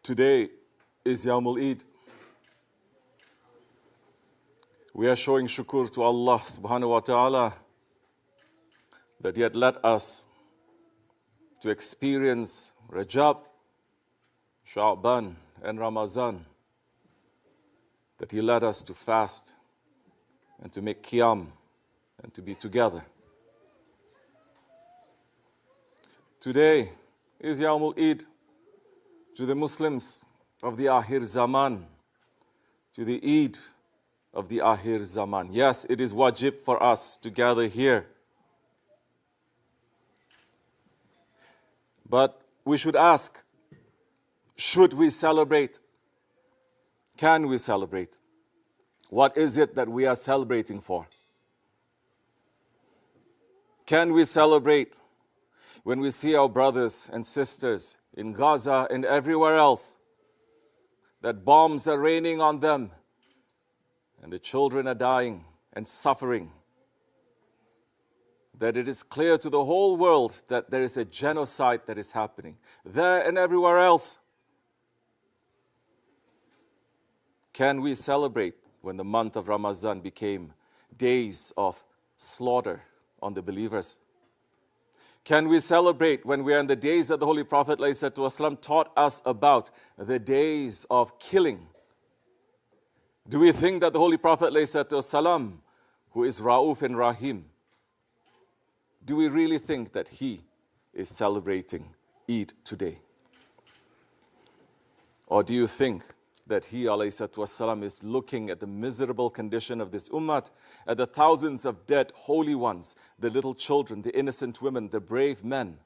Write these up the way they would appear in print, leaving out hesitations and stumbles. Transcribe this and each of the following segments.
Today is Yawmul Eid. We are showing shukr to Allah subhanahu wa ta'ala that He had led us to experience Rajab, Sha'ban and Ramazan, that He led us to fast and to make qiyam and to be together. Today is Yawmul Eid to the Muslims of the Akhir Zaman, to the Eid of the Akhir Zaman. Yes, it is wajib for us to gather here. But we should ask, should we celebrate? Can we celebrate? What is it that we are celebrating for? Can we celebrate when we see our brothers and sisters in Gaza and everywhere else, that bombs are raining on them and the children are dying and suffering, that it is clear to the whole world that there is a genocide that is happening there and everywhere else? Can we celebrate when the month of Ramadan became days of slaughter on the believers? Can we celebrate when we are in the days that the Holy Prophet ﷺ taught us about, the days of killing? Do we think that the Holy Prophet ﷺ, who is Ra'uf and Rahim, do we really think that he is celebrating Eid today? Or do you think that he ﷺ is looking at the miserable condition of this ummah, at the thousands of dead holy ones, the little children, the innocent women, the brave men,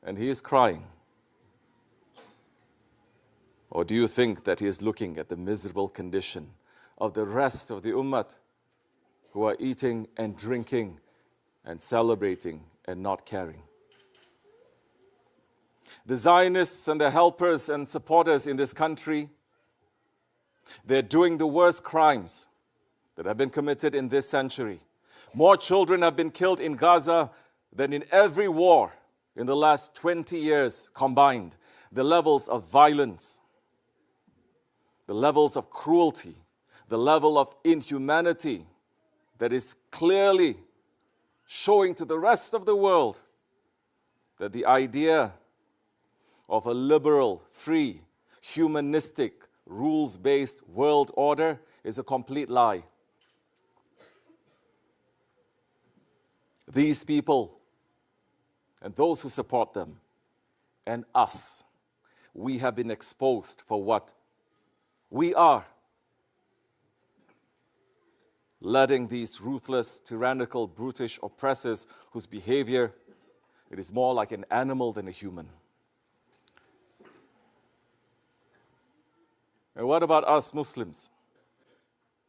and he is crying? Or do you think that he is looking at the miserable condition of the rest of the ummah who are eating and drinking and celebrating and not caring? The Zionists and the helpers and supporters in this country, they're doing the worst crimes that have been committed in this century. More children have been killed in Gaza than in every war in the last 20 years combined. The levels of violence, the levels of cruelty, the level of inhumanity that is clearly showing to the rest of the world that the idea of a liberal, free, humanistic, rules-based world order is a complete lie. These people and those who support them and us, we have been exposed for what we are, letting these ruthless, tyrannical, brutish oppressors whose behavior, it is more like an animal than a human. And what about us Muslims?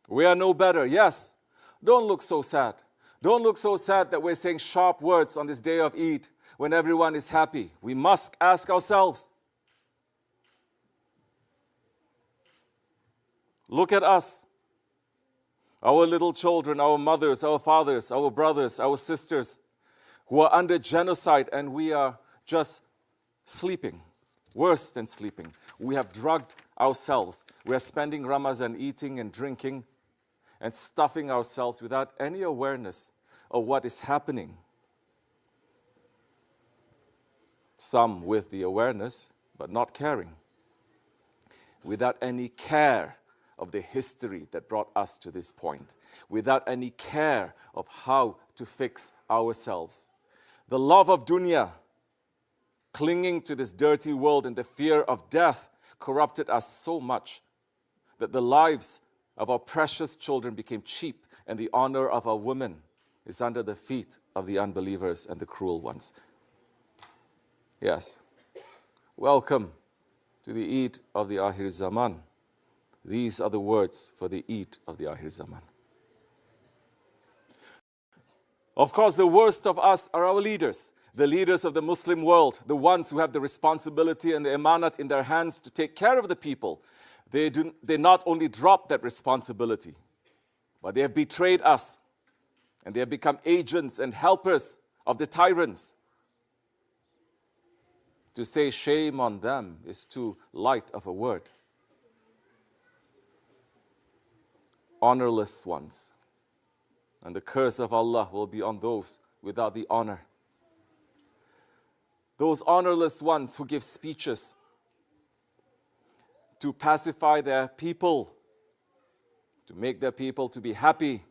We are no better, yes. Don't look so sad. Don't look so sad that we're saying sharp words on this day of Eid when everyone is happy. We must ask ourselves, look at us, our little children, our mothers, our fathers, our brothers, our sisters, who are under genocide, and we are just sleeping, worse than sleeping. We have drugged ourselves. We are spending Ramadan eating and drinking and stuffing ourselves without any awareness of what is happening. Some with the awareness, but not caring. Without any care of the history that brought us to this point. Without any care of how to fix ourselves. The love of dunya, clinging to this dirty world and the fear of death, corrupted us so much that the lives of our precious children became cheap, and the honor of our women is under the feet of the unbelievers and the cruel ones. Yes, welcome to the Eid of the Akhir Zaman. These are the words for the Eid of the Akhir Zaman. Of course, the worst of us are our leaders. The leaders of the Muslim world, the ones who have the responsibility and the amanat in their hands to take care of the people. They not only drop that responsibility, but they have betrayed us, and they have become agents and helpers of the tyrants. To say shame on them is too light of a word. Honorless ones. And the curse of Allah will be on those without the honor. Those honorless ones who give speeches to pacify their people, to make their people to be happy,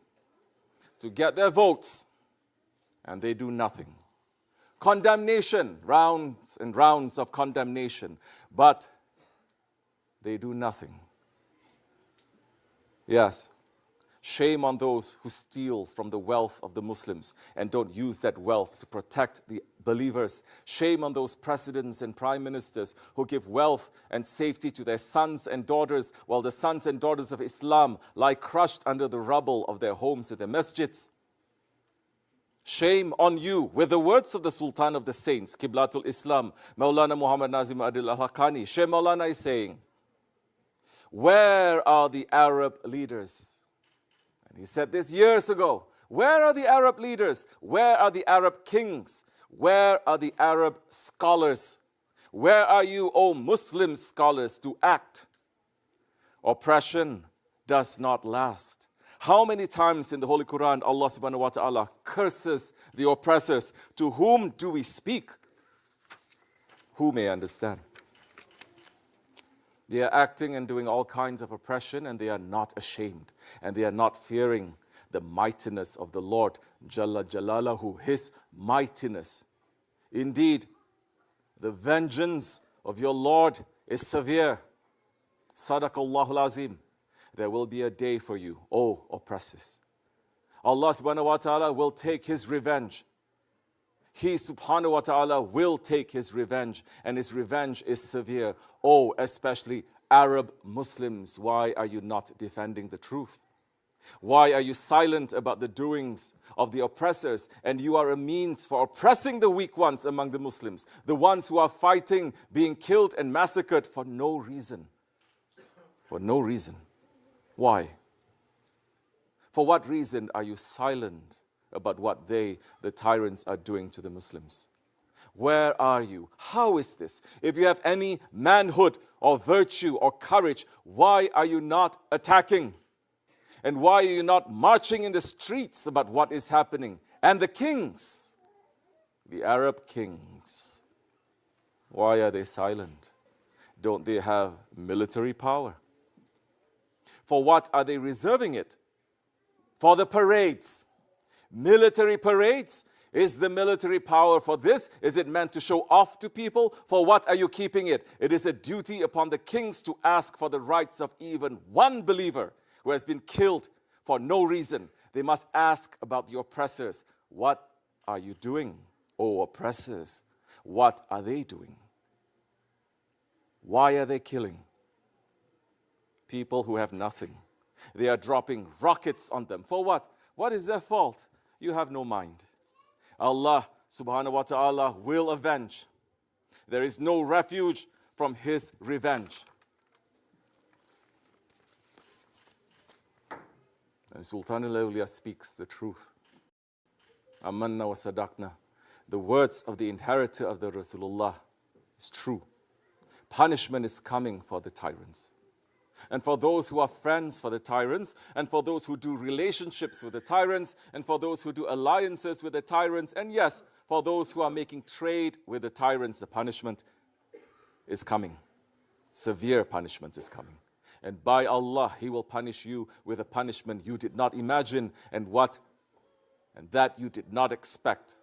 to get their votes, and they do nothing. Condemnation, rounds and rounds of condemnation, but they do nothing. Yes, shame on those who steal from the wealth of the Muslims and don't use that wealth to protect the believers. Shame on those presidents and prime ministers who give wealth and safety to their sons and daughters, while the sons and daughters of Islam lie crushed under the rubble of their homes and their masjids. Shame on you, with the words of the Sultan of the Saints, Qiblatul Islam, Maulana Muhammad Nazim Adil Al-Haqqani. Shaykh Maulana is saying, where are the Arab leaders? And he said this years ago. Where are the Arab leaders? Where are the Arab kings? Where are the Arab scholars? Where are you, O Muslim scholars, to act? Oppression does not last. How many times in the Holy Quran Allah subhanahu wa ta'ala curses the oppressors? To whom do we speak? Who may understand? They are acting and doing all kinds of oppression, and they are not ashamed, and they are not fearing the mightiness of the Lord Jalla Jalalahu, His mightiness. Indeed, the vengeance of your Lord is severe. Sadaqallahul Azim. There will be a day for you, O oppressors. Allah subhanahu wa ta'ala will take His revenge. He subhanahu wa ta'ala will take His revenge, and His revenge is severe. Oh, especially Arab Muslims, why are you not defending the truth? Why are you silent about the doings of the oppressors? And you are a means for oppressing the weak ones among the Muslims, the ones who are fighting, being killed and massacred for no reason. For no reason. Why? For what reason are you silent about what they, the tyrants, are doing to the Muslims? Where are you? How is this? If you have any manhood or virtue or courage, why are you not attacking? And why are you not marching in the streets about what is happening? And the kings, the Arab kings, why are they silent? Don't they have military power? For what are they reserving it? For the parades. Military parades? Is the military power for this? Is it meant to show off to people? For what are you keeping it? It is a duty upon the kings to ask for the rights of even one believer who has been killed for no reason. They must ask about the oppressors. What are you doing, O oppressors? What are they doing? Why are they killing people who have nothing? They are dropping rockets on them. For what? What is their fault? You have no mind. Allah subhanahu wa ta'ala will avenge. There is no refuge from His revenge. And Sultan al-Awliya speaks the truth. Amanna wa sadaqna. The words of the inheritor of the Rasulullah is true. Punishment is coming for the tyrants. And for those who are friends for the tyrants, and for those who do relationships with the tyrants, and for those who do alliances with the tyrants, and yes, for those who are making trade with the tyrants, the punishment is coming. Severe punishment is coming. And by Allah, He will punish you with a punishment you did not imagine, and that you did not expect,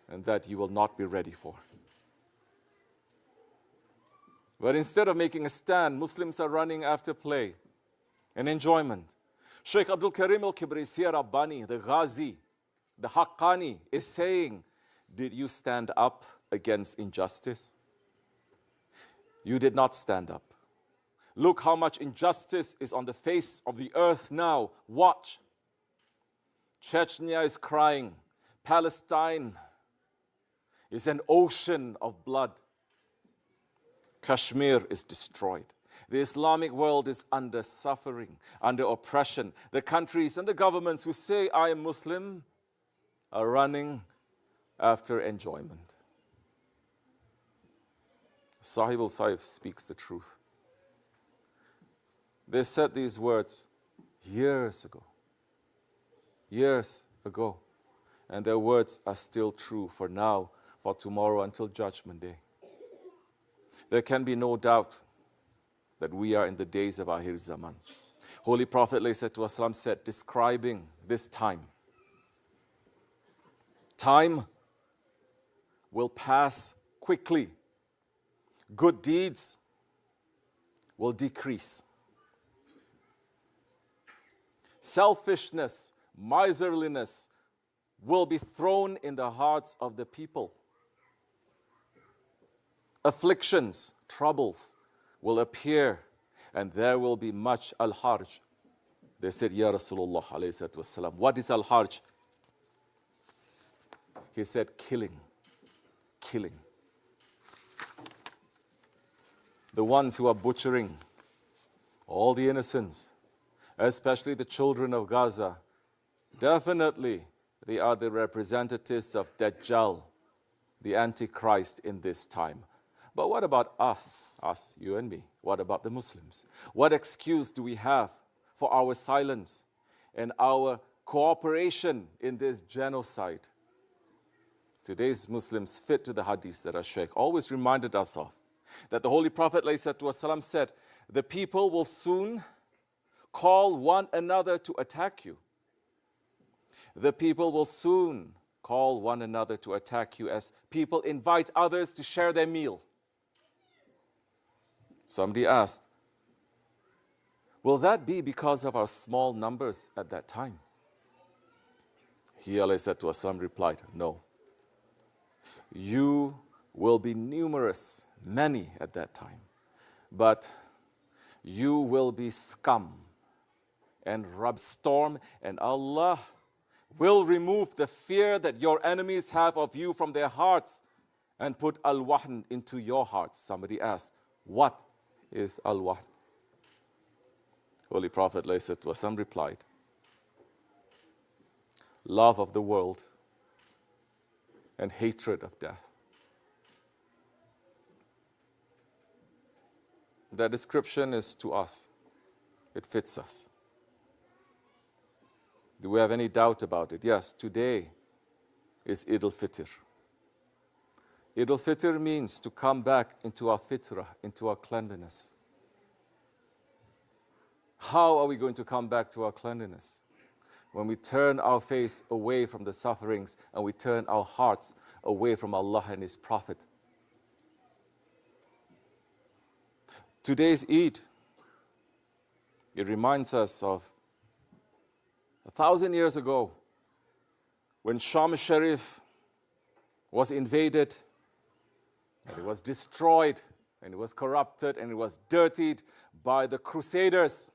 and that you will not be ready for. But instead of making a stand, Muslims are running after play and enjoyment. Sheikh Abdulkerim al-Kibrisi Rabbani, the Ghazi, the Hakkani, is saying, did you stand up against injustice? You did not stand up. Look how much injustice is on the face of the earth now. Watch. Chechnya is crying. Palestine is an ocean of blood. Kashmir is destroyed. The Islamic world is under suffering, under oppression. The countries and the governments who say, I am Muslim, are running after enjoyment. SahibulSaif speaks the truth. They said these words years ago. Years ago. And their words are still true for now, for tomorrow, until Judgment Day. There can be no doubt that we are in the days of Akhir Zaman. Holy Prophet ﷺ said, describing this time, time will pass quickly. Good deeds will decrease. Selfishness, miserliness will be thrown in the hearts of the people. Afflictions, troubles will appear, and there will be much al-harj. They said, Ya Rasulullah alayhi salatu wasalam, what is al-harj? He said, killing. Killing. The ones who are butchering all the innocents, especially the children of Gaza, definitely they are the representatives of Dajjal, the Antichrist in this time. But what about us? Us, you and me. What about the Muslims? What excuse do we have for our silence and our cooperation in this genocide? Today's Muslims fit to the hadith that our Shaykh always reminded us of, that the Holy Prophet ﷺ said, the people will soon call one another to attack you. The people will soon call one another to attack you as people invite others to share their meal. Somebody asked, will that be because of our small numbers at that time? He ﷺ replied, no. You will be numerous, many at that time, but you will be scum and rub storm, and Allah will remove the fear that your enemies have of you from their hearts and put al-wahn into your hearts. Somebody asked, what is al-wahn? Holy Prophet ﷺ replied, love of the world and hatred of death. That description is to us. It fits us. Do we have any doubt about it? Yes, today is Eid al-Fitr. Eid al-Fitr means to come back into our fitrah, into our cleanliness. How are we going to come back to our cleanliness? When we turn our face away from the sufferings and we turn our hearts away from Allah and His Prophet. Today's Eid, it reminds us of 1,000 years ago when Sham Sharif was invaded and it was destroyed and it was corrupted and it was dirtied by the Crusaders.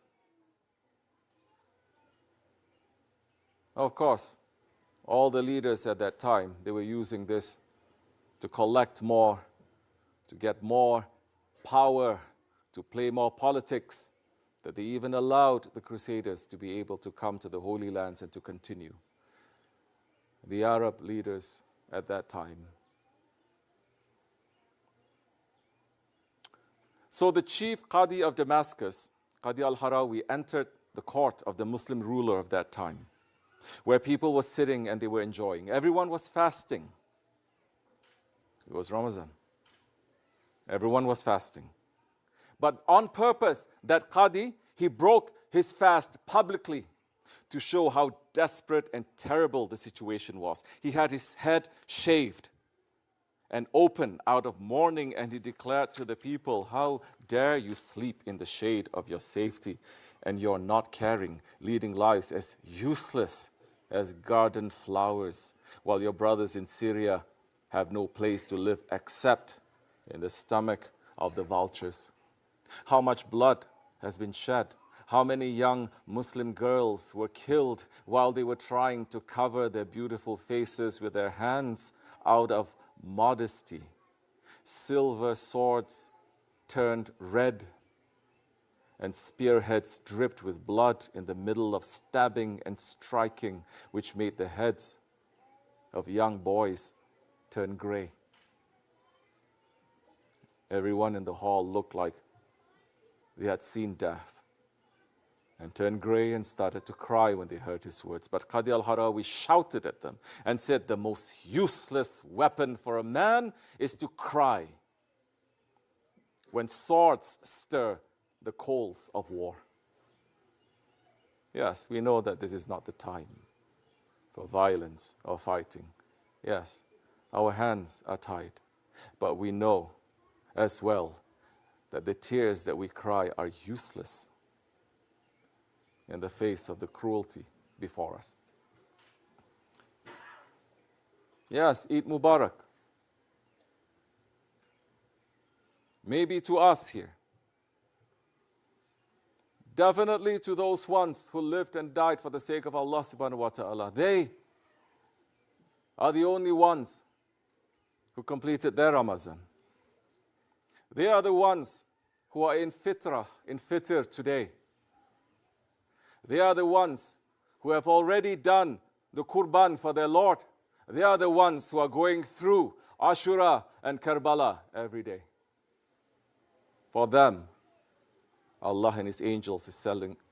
Of course, all the leaders at that time, they were using this to collect more, to get more power, to play more politics, that they even allowed the Crusaders to be able to come to the Holy Lands and to continue. The Arab leaders at that time. So the chief Qadi of Damascus, Qadi al-Harawi, entered the court of the Muslim ruler of that time, where people were sitting and they were enjoying. Everyone was fasting. It was Ramadan. Everyone was fasting. But on purpose, that Qadi, he broke his fast publicly to show how desperate and terrible the situation was. He had his head shaved and open out of mourning, and he declared to the people, how dare you sleep in the shade of your safety, and you're not caring, leading lives as useless as garden flowers, while your brothers in Syria have no place to live except in the stomach of the vultures. How much blood has been shed? How many young Muslim girls were killed while they were trying to cover their beautiful faces with their hands out of modesty? Silver swords turned red and spearheads dripped with blood in the middle of stabbing and striking, which made the heads of young boys turn gray. Everyone in the hall looked like they had seen death and turned gray and started to cry when they heard his words. But Qadi al-Harawi shouted at them and said, the most useless weapon for a man is to cry when swords stir the coals of war. Yes, we know that this is not the time for violence or fighting. Yes, our hands are tied, but we know as well that the tears that we cry are useless in the face of the cruelty before us. Yes, Eid Mubarak. Maybe to us here. Definitely to those ones who lived and died for the sake of Allah subhanahu wa ta'ala. They are the only ones who completed their Ramadan. They are the ones who are in Fitr today. They are the ones who have already done the Qurban for their Lord. They are the ones who are going through Ashura and Karbala every day. For them, Allah and His angels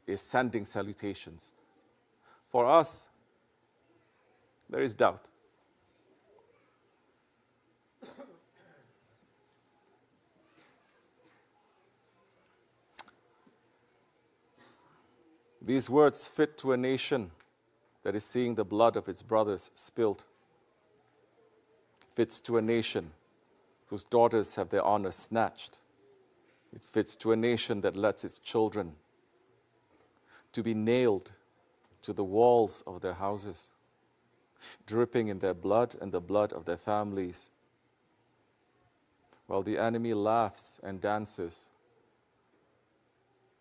is sending salutations. For us, there is doubt. These words fit to a nation that is seeing the blood of its brothers spilled. Fits to a nation whose daughters have their honor snatched. It fits to a nation that lets its children to be nailed to the walls of their houses, dripping in their blood and the blood of their families, while the enemy laughs and dances,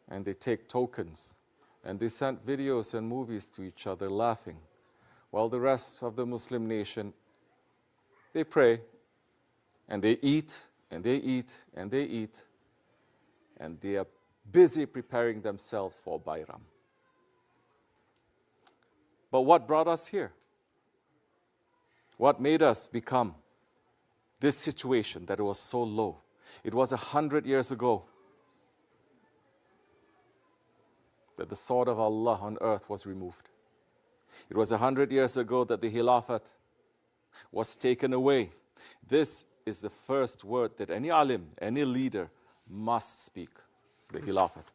and they take tokens, and they send videos and movies to each other laughing, while the rest of the Muslim nation, they pray, and they eat, and they eat, and they eat, and they are busy preparing themselves for Bayram. But what brought us here? What made us become this situation that it was so low? It was 100 years ago that the sword of Allah on earth was removed. It was 100 years ago that the Khilafat was taken away. This is the first word that any alim, any leader must speak, the Khilafat.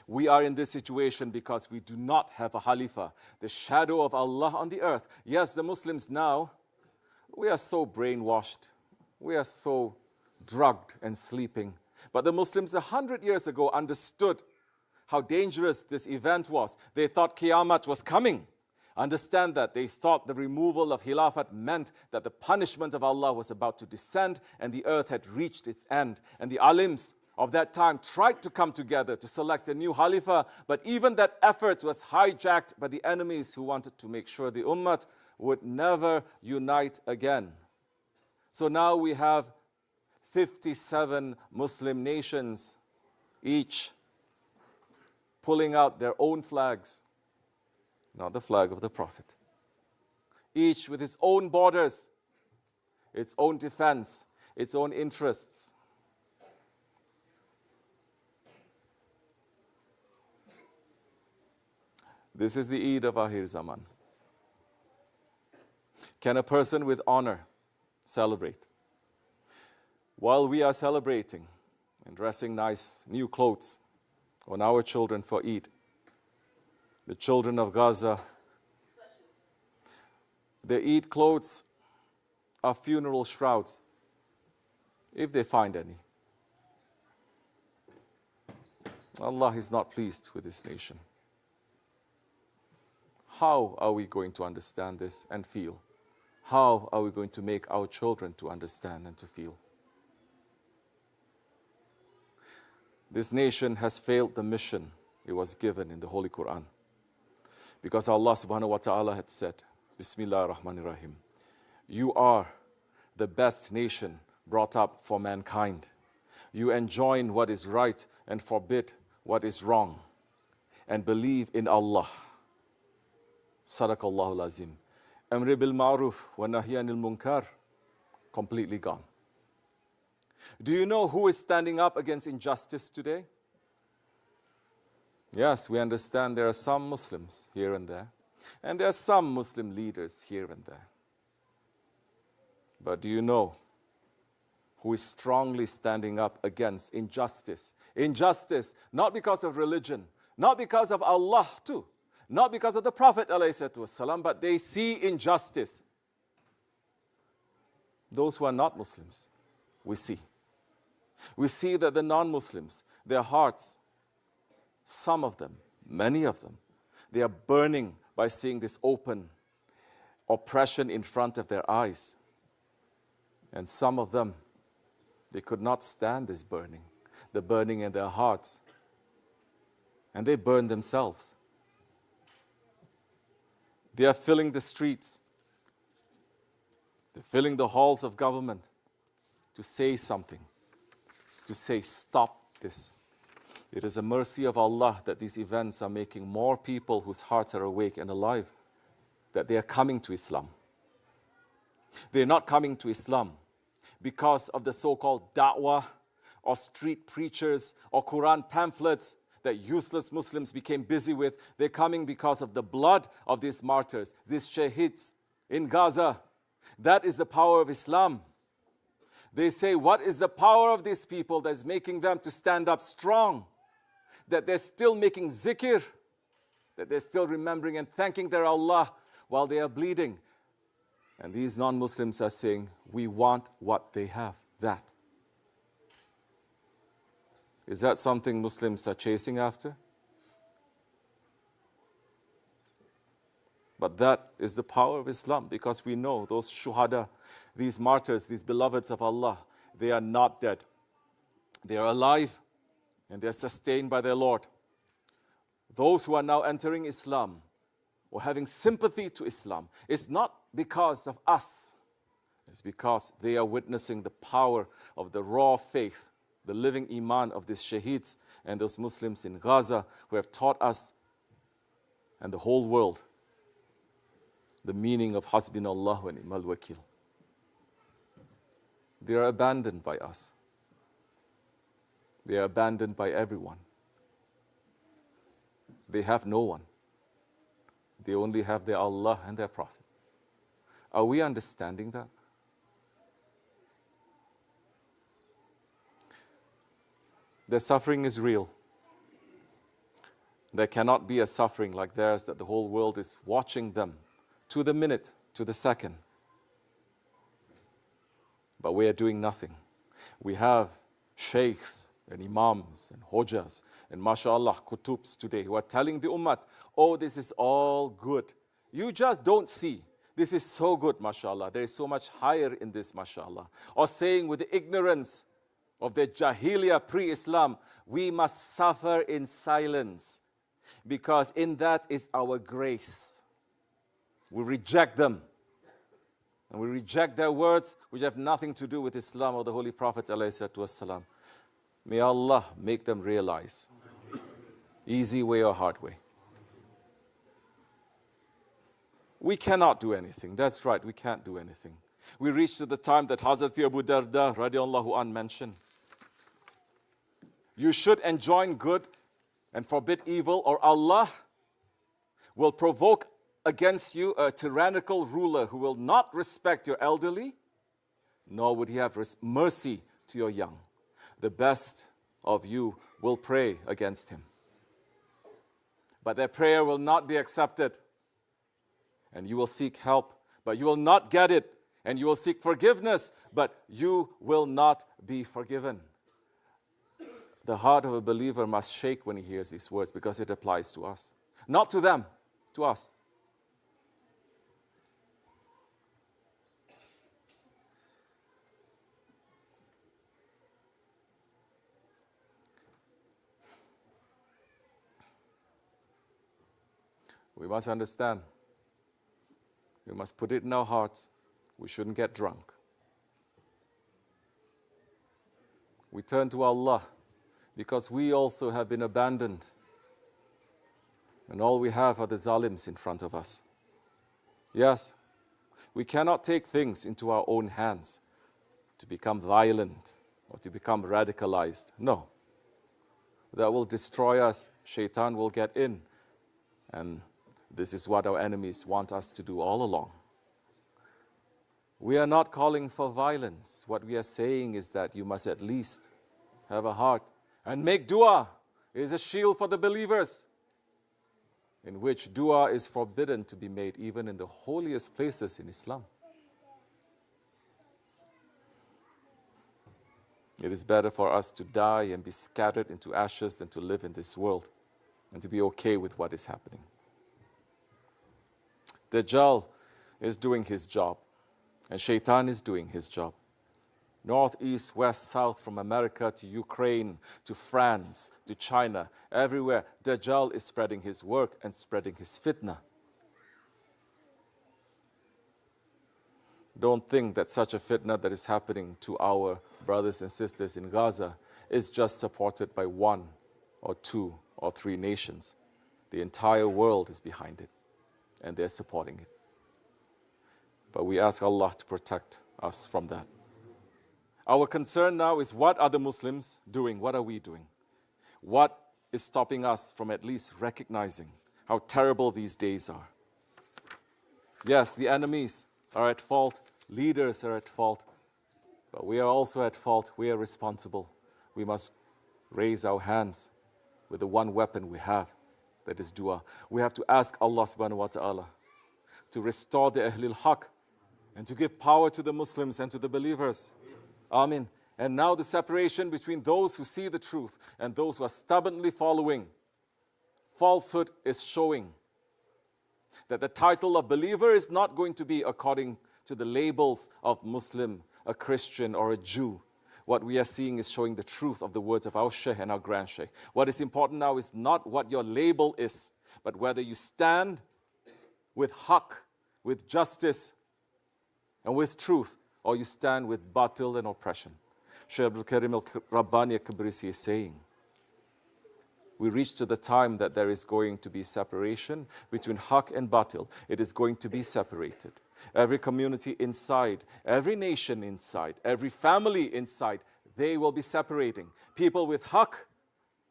We are in this situation because we do not have a Khalifa, the shadow of Allah on the earth. Yes, the Muslims now, we are so brainwashed. We are so drugged and sleeping. But the Muslims 100 years ago understood how dangerous this event was. They thought Qiyamah was coming. Understand that. They thought the removal of Khilafat meant that the punishment of Allah was about to descend and the earth had reached its end. And the alims of that time tried to come together to select a new Khalifa, but even that effort was hijacked by the enemies who wanted to make sure the Ummah would never unite again. So now we have 57 Muslim nations, each pulling out their own flags, not the flag of the Prophet. Each with its own borders, its own defense, its own interests. This is the Eid of Akhir Zaman. Can a person with honor celebrate? While we are celebrating and dressing nice new clothes on our children for Eid, the children of Gaza, their Eid clothes are funeral shrouds, if they find any. Allah is not pleased with this nation. How are we going to understand this and feel? How are we going to make our children to understand and to feel? This nation has failed the mission it was given in the Holy Quran. Because Allah subhanahu wa ta'ala had said, BismillahirRahmanirRahim, you are the best nation brought up for mankind. You enjoin what is right and forbid what is wrong, and believe in Allah. Sadaqallahu azim. Amri bil ma'ruf wa nahy anil munkar, completely gone. Do you know who is standing up against injustice today? Yes, we understand there are some Muslims here and there, and there are some Muslim leaders here and there. But do you know who is strongly standing up against injustice? Injustice, not because of religion, not because of Allah too, not because of the Prophet ﷺ, but they see injustice. Those who are not Muslims, we see. We see that the non-Muslims, their hearts, some of them, many of them, they are burning by seeing this open oppression in front of their eyes. And some of them, they could not stand this burning, the burning in their hearts. And they burn themselves. They are filling the streets. They're filling the halls of government to say something, to say, stop this. It is a mercy of Allah that these events are making more people whose hearts are awake and alive, that they are coming to Islam. They're not coming to Islam because of the so-called da'wah or street preachers or Quran pamphlets that useless Muslims became busy with. They're coming because of the blood of these martyrs, these shaheeds in Gaza. That is the power of Islam. They say, what is the power of these people that's making them to stand up strong? That they're still making zikr, that they're still remembering and thanking their Allah while they are bleeding. And these non-Muslims are saying, we want what they have, that. Is that something Muslims are chasing after? But that is the power of Islam, because we know those shuhada, these martyrs, these beloveds of Allah, they are not dead. They are alive and they are sustained by their Lord. Those who are now entering Islam or having sympathy to Islam, it's not because of us. It's because they are witnessing the power of the raw faith, the living iman of these shaheeds and those Muslims in Gaza who have taught us and the whole world the meaning of Hasbunallah wa ni'mal wakil. They are abandoned by us. They are abandoned by everyone. They have no one. They only have their Allah and their Prophet. Are we understanding that? Their suffering is real. There cannot be a suffering like theirs that the whole world is watching them to the minute, to the second. But we are doing nothing. We have sheikhs and imams and hojas and mashallah kutubs today who are telling the ummah, oh, this is all good. You just don't see. This is so good, mashallah. There is so much higher in this, mashallah. Or saying with the ignorance of the jahiliyyah pre-Islam, we must suffer in silence because in that is our grace. We reject them. And we reject their words which have nothing to do with Islam or the Holy Prophet ﷺ. May Allah make them realize. Easy way or hard way. We cannot do anything. That's right, we can't do anything. We reached to the time that Hazrat Abu Darda radiallahu anh mentioned. You should enjoin good and forbid evil, or Allah will provoke against you a tyrannical ruler who will not respect your elderly, nor would he have mercy to your young. The best of you will pray against him. But their prayer will not be accepted. And you will seek help, but you will not get it. And you will seek forgiveness, but you will not be forgiven. The heart of a believer must shake when he hears these words because it applies to us. Not to them, to us. We must understand. We must put it in our hearts. We shouldn't get drunk. We turn to Allah because we also have been abandoned. And all we have are the zalims in front of us. Yes, we cannot take things into our own hands to become violent or to become radicalized. No. That will destroy us. Shaitan will get in. And this is what our enemies want us to do all along. We are not calling for violence. What we are saying is that you must at least have a heart and make dua. It is a shield for the believers, in which dua is forbidden to be made even in the holiest places in Islam. It is better for us to die and be scattered into ashes than to live in this world and to be okay with what is happening. Dajjal is doing his job, and Shaitan is doing his job. North, east, west, south, from America to Ukraine, to France, to China, everywhere, Dajjal is spreading his work and spreading his fitna. Don't think that such a fitna that is happening to our brothers and sisters in Gaza is just supported by 1 or 2 or 3 nations. The entire world is behind it, and they're supporting it. But we ask Allah to protect us from that. Our concern now is, what are the Muslims doing? What are we doing? What is stopping us from at least recognizing how terrible these days are? Yes, the enemies are at fault, leaders are at fault, but we are also at fault. We are responsible. We must raise our hands with the one weapon we have, that is dua. We have to ask Allah subhanahu wa ta'ala to restore the Ahlul Haq and to give power to the Muslims and to the believers. Amen. And now the separation between those who see the truth and those who are stubbornly following falsehood is showing that the title of believer is not going to be according to the labels of Muslim, a Christian, or a Jew. What we are seeing is showing the truth of the words of our Shaykh and our Grand Shaykh. What is important now is not what your label is, but whether you stand with haqq, with justice, and with truth, or you stand with batil and oppression. Shaykh Abdulkerim al-Rabbani Kibrisi is saying, we reach to the time that there is going to be separation between haqq and batil. It is going to be separated. Every community inside, every nation inside, every family inside, they will be separating. People with haqq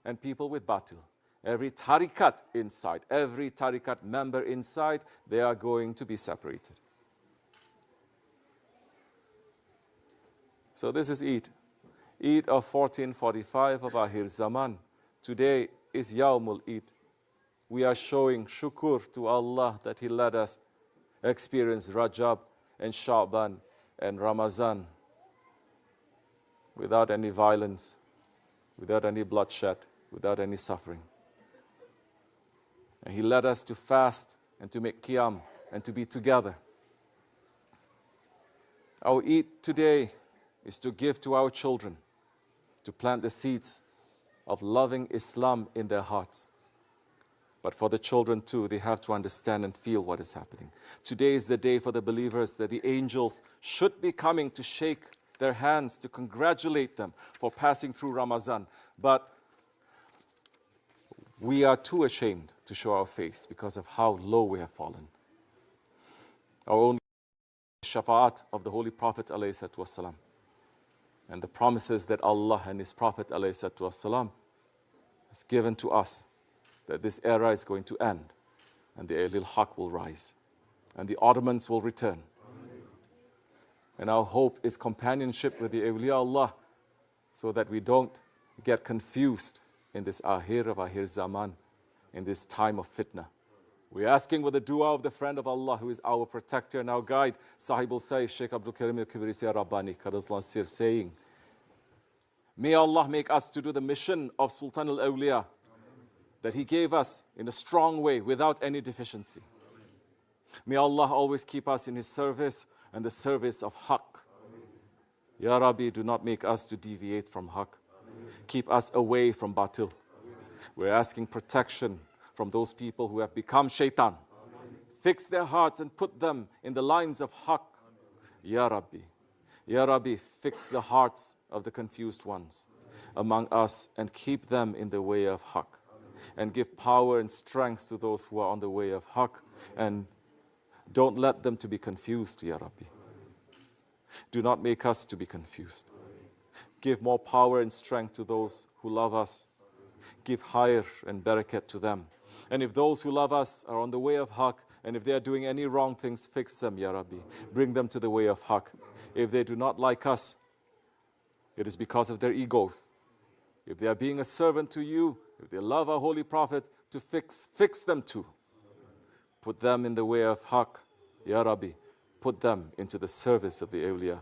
and people with batil. Every tariqat inside, every tariqat member inside, they are going to be separated. So this is Eid. Eid of 1445 of Akhir Zaman. Today is Yawmul Eid. We are showing shukr to Allah that He let us experience Rajab and Sha'ban and Ramazan without any violence, without any bloodshed, without any suffering. And He led us to fast and to make qiyam and to be together. Our Eid today is to give to our children, to plant the seeds of loving Islam in their hearts. But for the children too, they have to understand and feel what is happening. Today is the day for the believers that the angels should be coming to shake their hands, to congratulate them for passing through Ramadan. But we are too ashamed to show our face because of how low we have fallen. Our own shafa'at of the Holy Prophet ﷺ, and the promises that Allah and His Prophet ﷺ has given to us, that this era is going to end and the Ahlul Haq will rise and the Ottomans will return. And our hope is companionship with the awliya Allah, so that we don't get confused in this Akhir of Akhir Zaman, in this time of fitna. We're asking with the dua of the friend of Allah, who is our protector and our guide, SahibulSaif, Sheikh Abdulkerim Kibrisi Rabbani, Kadazlan Sir, saying, may Allah make us to do the mission of Sultan al-Awliya that He gave us in a strong way without any deficiency. May Allah always keep us in His service and the service of haqq. Ya Rabbi, do not make us to deviate from haqq. Keep us away from batil. We're asking protection from those people who have become shaitan. Fix their hearts and put them in the lines of haqq. Ya Rabbi. Ya Rabbi, fix the hearts of the confused ones among us and keep them in the way of haqq. And give power and strength to those who are on the way of haqq, and don't let them to be confused, Ya Rabbi. Do not make us to be confused. Give more power and strength to those who love us. Give khair and barakat to them. And if those who love us are on the way of haqq, and if they are doing any wrong things, fix them, Ya Rabbi. Bring them to the way of haqq. If they do not like us, it is because of their egos. If they are being a servant to you, if they love our Holy Prophet, to fix them too. Put them in the way of haqq, Ya Rabbi. Put them into the service of the awliya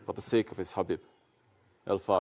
for the sake of his Habib. Al-Fatiha.